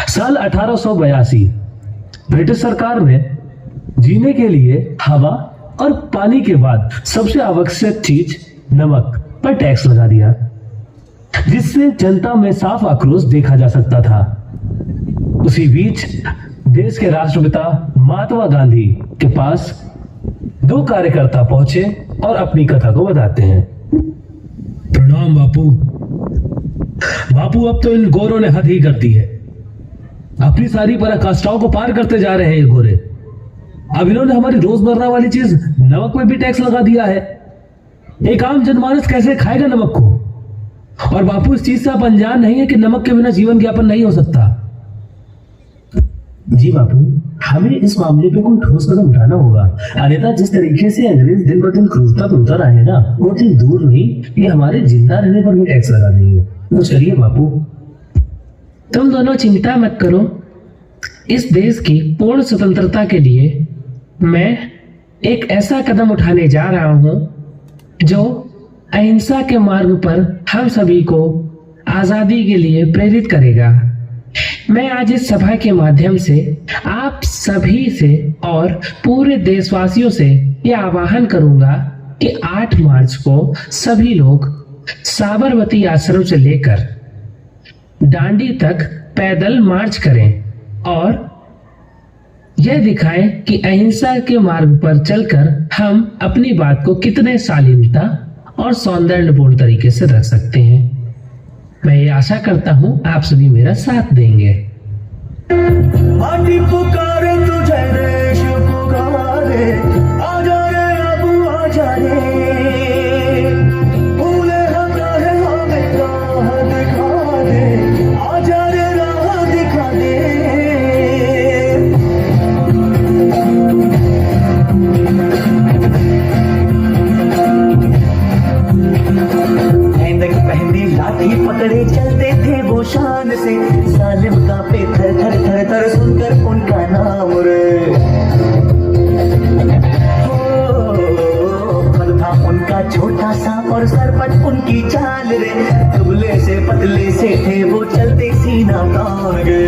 साल 1882 ब्रिटिश सरकार ने जीने के लिए हवा और पानी के बाद सबसे आवश्यक चीज नमक पर टैक्स लगा दिया, जिससे जनता में साफ आक्रोश देखा जा सकता था। उसी बीच देश के राष्ट्रपिता महात्मा गांधी के पास दो कार्यकर्ता पहुंचे और अपनी कथा को बताते हैं। प्रणाम बापू। बापू, अब तो इन गोरों ने हद ही कर दी है। अपनी सारी पराकाष्ठाओं को पार करते जा रहे हैं ये गोरे। अब इन्होंने हमारी रोजमर्रा वाली चीज नमक पे भी टैक्स लगा दिया है। एक आम जनमानस कैसे खाएगा नमक को? और बापू, इस चीज से आप अनजान नहीं है कि नमक के बिना जीवन यापन नहीं हो सकता। जी बापू, हमें इस मामले पे कोई ठोस कदम उठाना होगा, अन्यथा जिस तरीके से अंग्रेज दिन ब दिन क्रूरता पे उतर आए हैं ना, वो दिन दूर नहीं ये हमारे जिंदा रहने पर भी टैक्स लगा देंगे। तो चलिए बापू। तुम दोनों चिंता मत करो। इस देश की पूर्ण स्वतंत्रता के लिए मैं एक ऐसा कदम उठाने जा रहा हूं जो अहिंसा के मार्ग पर हम सभी को आजादी के लिए प्रेरित करेगा। मैं आज इस सभा के माध्यम से आप सभी से और पूरे देशवासियों से यह आह्वान करूंगा कि 8 मार्च को सभी लोग साबरमती आश्रम से लेकर डांडी तक पैदल मार्च करें और यह दिखाएं कि अहिंसा के मार्ग पर चलकर हम अपनी बात को कितने शालीनता और सौंदर्यपूर्ण तरीके से रख सकते हैं। मैं ये आशा करता हूं आप सभी मेरा साथ देंगे। माटी पुकारे तुझे, देश पुकारे, आजा रे अब आजा रे, भूले हटा है हमें राह दिखा दे, आजा रे राह दिखा दे। पहली लाठी पकड़े चलते थे वो शान से, जालिम का पे थर थर थर थर सुनकर उनका नाम रे। कद था उनका छोटा सा और सरपट उनकी चाल रे, दुबले से पतले से थे वो चलते सीना तान गे।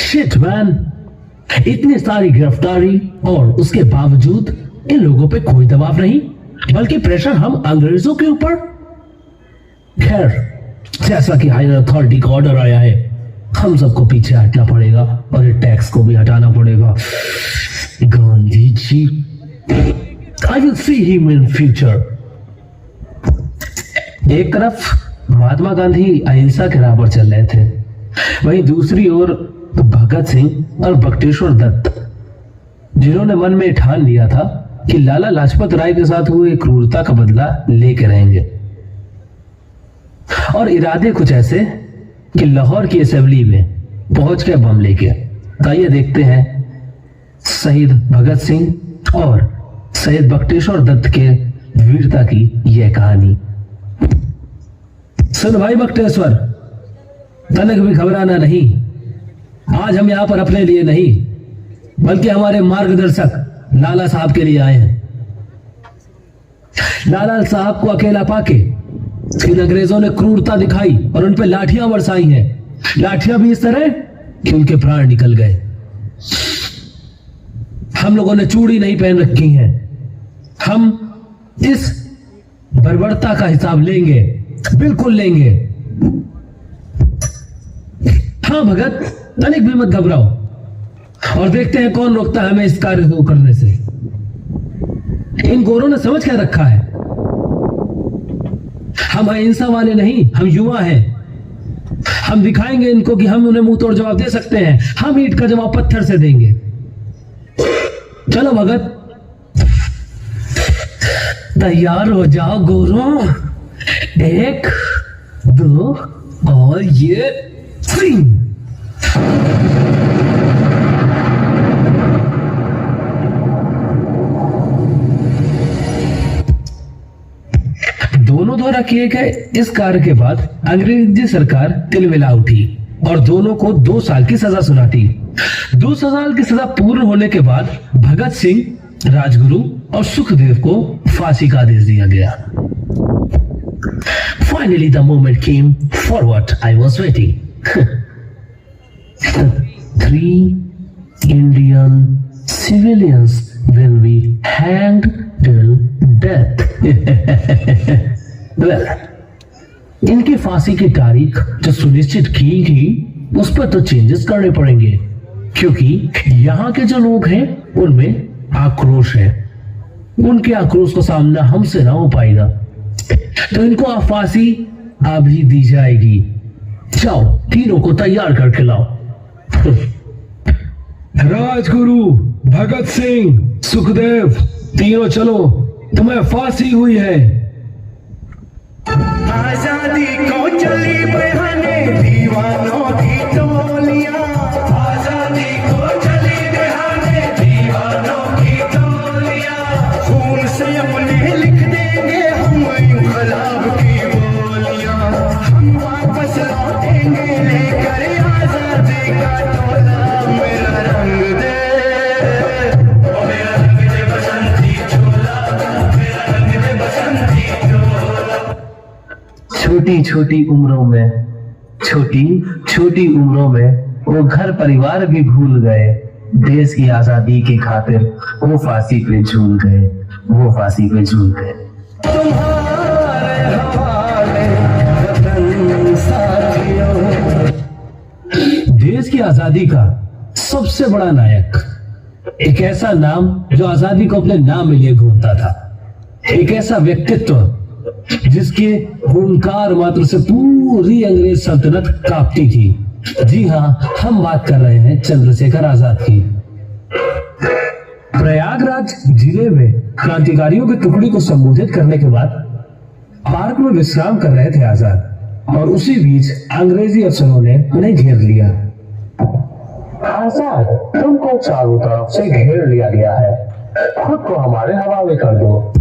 शिट मैन, इतनी सारी गिरफ्तारी और उसके बावजूद इन लोगों पे कोई दबाव नहीं, बल्कि प्रेशर हम अंग्रेजों के ऊपर। खैर, जैसा कि हायर अथॉरिटी का ऑर्डर आया है, हम सबको पीछे हटना पड़ेगा और ये टैक्स को भी हटाना पड़ेगा। Gandhi ji, I will see him in future. एक तरफ महात्मा गांधी अहिंसा के राह पर चल रहे थे, वहीं दूसरी ओर भगत सिंह और बख्तियार दत्त, जिन्होंने मन में ठान लिया था कि लाला लाजपत राय के साथ हुए क्रूरता का बदला लेके रहेंगे, और इरादे कुछ ऐसे कि लाहौर की असेंबली में पहुंच के बम लेके। आइए देखते हैं शहीद भगत सिंह और शहीद बख्तियार दत्त के वीरता की यह कहानी। सुन भाई बख्तियार, तनक भी घबराना नहीं। आज हम यहाँ पर अपने लिए नहीं, बल्कि हमारे मार्गदर्शक लाला साहब के लिए आए हैं। लाला साहब को अकेला पाके इन अंग्रेजों ने क्रूरता दिखाई और उन पे लाठियां बरसाई हैं। लाठियां भी इस तरह कि उनके प्राण निकल गए। हम लोगों ने चूड़ी नहीं पहन रखी है। हम इस बर्बरता का हिसाब लेंगे, बिल्कुल लेंगे। हाँ भगत, तनिक भी मत घबराओ, और देखते हैं कौन रोकता है हमें इस कार्य को करने से। इन गोरों ने समझ क्या रखा है, हम अहिंसा वाले नहीं, हम युवा हैं। हम दिखाएंगे इनको कि हम उन्हें मुंह तोड़ जवाब दे सकते हैं। हम ईंट का जवाब पत्थर से देंगे। चलो भगत, तैयार हो जाओ गोरों। 1 2 और ये 3। दोनों द्वारा किए गए इस कार्य के बाद अंग्रेजी सरकार तिलमिला उठी और दोनों को 2 साल की सजा सुनाती। 2 साल की सजा पूर्ण होने के बाद भगत सिंह, राजगुरु और सुखदेव को फांसी का आदेश दिया गया। Finally the moment came for what I was waiting. The 3 Indian civilians will be hanged till death. Well, इनकी फांसी की तारीख जो सुनिश्चित की गई उस पर तो चेंजेस करने पड़ेंगे, क्योंकि यहाँ के जो लोग हैं उनमें आक्रोश है। उनके आक्रोश का सामना हमसे ना हो पाएगा, तो इनको फांसी अभी दी जाएगी। जाओ, तीनों को तैयार करके लाओ। राजगुरु, भगत सिंह, सुखदेव, तीनों चलो, तुम्हें फांसी हुई है। आजादी को चली बहाने दीवानों की टोलियां, आजादी को चली बहाने दीवानों की टोलियां, खून से अपने लिख देंगे हम इंकलाब की बोलियां, हम वापस लौटेंगे लेकर आजादी का टोला, मेरा रंग दे, ओ मेरा रंग दे बसंती चोला, मेरा रंग दे बसंती चोला। छोटी छोटी उम्रों में वो घर परिवार भी भूल गए। देश की आजादी की खातिर वो फांसी पे झूल गए। तुम्हारे हवाले वतन साथियों। देश की आजादी का सबसे बड़ा नायक, एक ऐसा नाम जो आजादी को अपने नाम में लिए घूमता था, एक ऐसा व्यक्तित्व जिसके हुंकार मात्र से पूरी अंग्रेज सल्तनत कांपती थी। जी हाँ, हम बात कर रहे हैं चंद्रशेखर आजाद की। प्रयागराज जिले में क्रांतिकारियों की टुकड़ी को संबोधित करने के बाद पार्क में विश्राम कर रहे थे आजाद, और उसी बीच अंग्रेजी अफसरों ने उन्हें घेर लिया। आजाद, तुमको चारों तरफ से घेर लिया गया है, खुद को हमारे हवाले कर दो।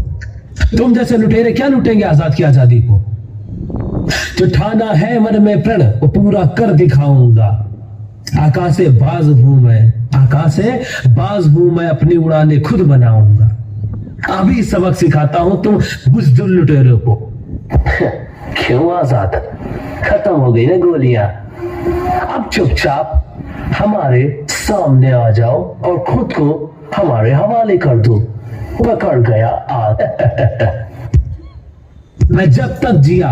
तुम जैसे लुटेरे क्या लूटेंगे आजाद की आजादी को? जो ठाना है मन में प्रण वो पूरा कर दिखाऊंगा। आकाश से बाज हूं मैं, अपनी उड़ाने खुद बनाऊंगा। अभी सबक सिखाता हूं तुम बुजदिल लुटेरों को। क्यों आजाद, खत्म हो गई ना गोलियां? अब चुपचाप हमारे सामने आ जाओ और खुद को हमारे हवाले कर दो। पकड़ गया मैं जब तक जिया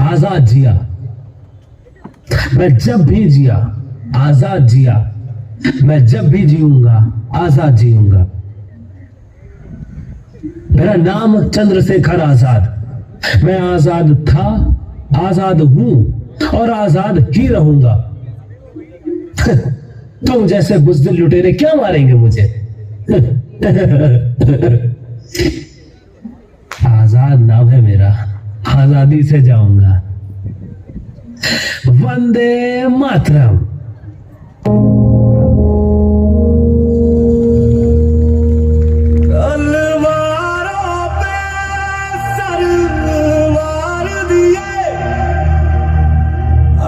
आजाद जिया, मैं जब भी जिया आजाद जिया, मैं जब भी जीऊंगा आजाद जीऊंगा। मेरा नाम चंद्रशेखर आजाद, मैं आजाद था, आजाद हूं और आजाद ही रहूंगा। तुम जैसे बुजदिल लुटेरे क्या मारेंगे मुझे? आजाद नाम है मेरा, आजादी से जाऊंगा। वंदे मातरम। तलवारों पे सर वार दिए,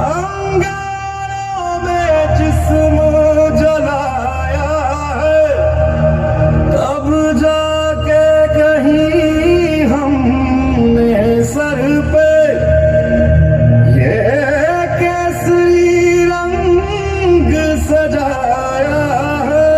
अंगारों में जिस्म जलाया है, तब जाके कहीं हमने सर पे ये केसरी रंग सजाया है।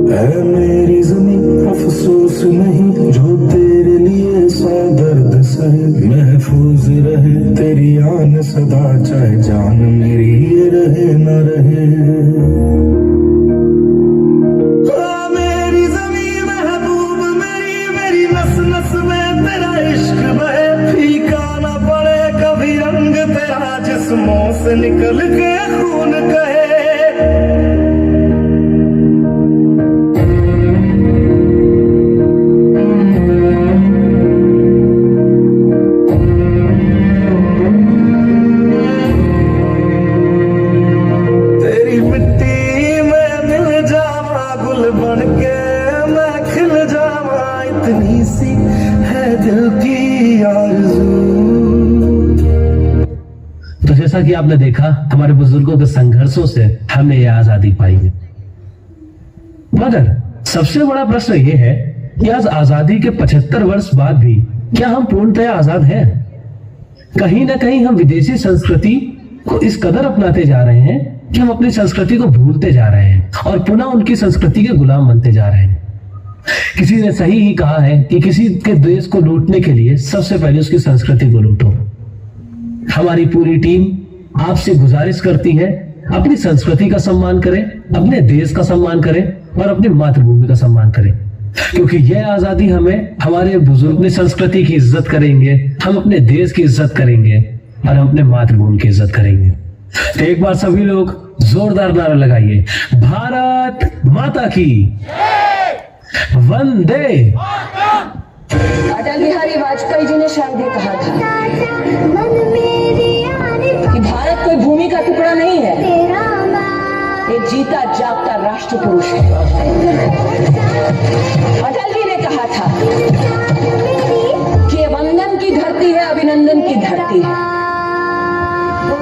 है मेरी ज़मीं अफसोस नहीं, जो तेरे लिए सौ दर्द सहे, महफूज रहे तेरी आन सदा, चाहे जान मेरी ये रहे न रहे। मेरी ज़मीं महबूब मेरी, मेरी नस नस में तेरा इश्क बहे, फीका न पड़े कभी रंग तेरा, जिस्मों से निकल के खून कहे। तेरी मिट्टी दिल की आरज़ू। तो जैसा कि आपने देखा, हमारे बुजुर्गों के संघर्षों से हमने ये आजादी पाई है। मगर सबसे बड़ा प्रश्न ये है कि आज आजादी के 75 वर्ष बाद भी क्या हम पूर्णतः आजाद हैं? कहीं ना कहीं हम विदेशी संस्कृति को इस कदर अपनाते जा रहे हैं कि हम अपनी संस्कृति को भूलते जा रहे हैं और पुनः उनकी संस्कृति के गुलाम बनते जा रहे हैं। किसी ने सही ही कहा है कि किसी के देश को लूटने के लिए सबसे पहले उसकी संस्कृति को लूटो। हमारी पूरी टीम आपसे गुजारिश करती है, अपनी संस्कृति का सम्मान करें, अपने देश का सम्मान करें और अपनी मातृभूमि का सम्मान करें, क्योंकि यह आजादी हमें हमारे बुजुर्ग अपनी संस्कृति की इज्जत करेंगे, हम अपने देश की इज्जत करेंगे और हम अपने मातृभूमि की इज्जत करेंगे। तो एक बार सभी लोग जोरदार नारा लगाइए, भारत माता की वंदे। अटल बिहारी वाजपेयी जी ने शायद ये कहा था कि भारत कोई भूमि का टुकड़ा नहीं है, एक जीता जागता राष्ट्र पुरुष है। अटल जी ने कहा था कि ये वंदन की धरती है, अभिनंदन की धरती है,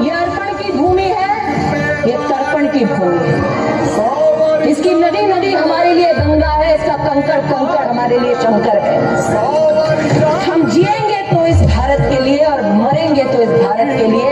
ये अर्पण की भूमि है, ये तर्पण की भूमि है। इसकी नदी नदी हमारे लिए गंगा है, इसका कंकड़ कंकड़ हमारे लिए शंकर है। हम जिएंगे तो इस भारत के लिए और मरेंगे तो इस भारत के लिए।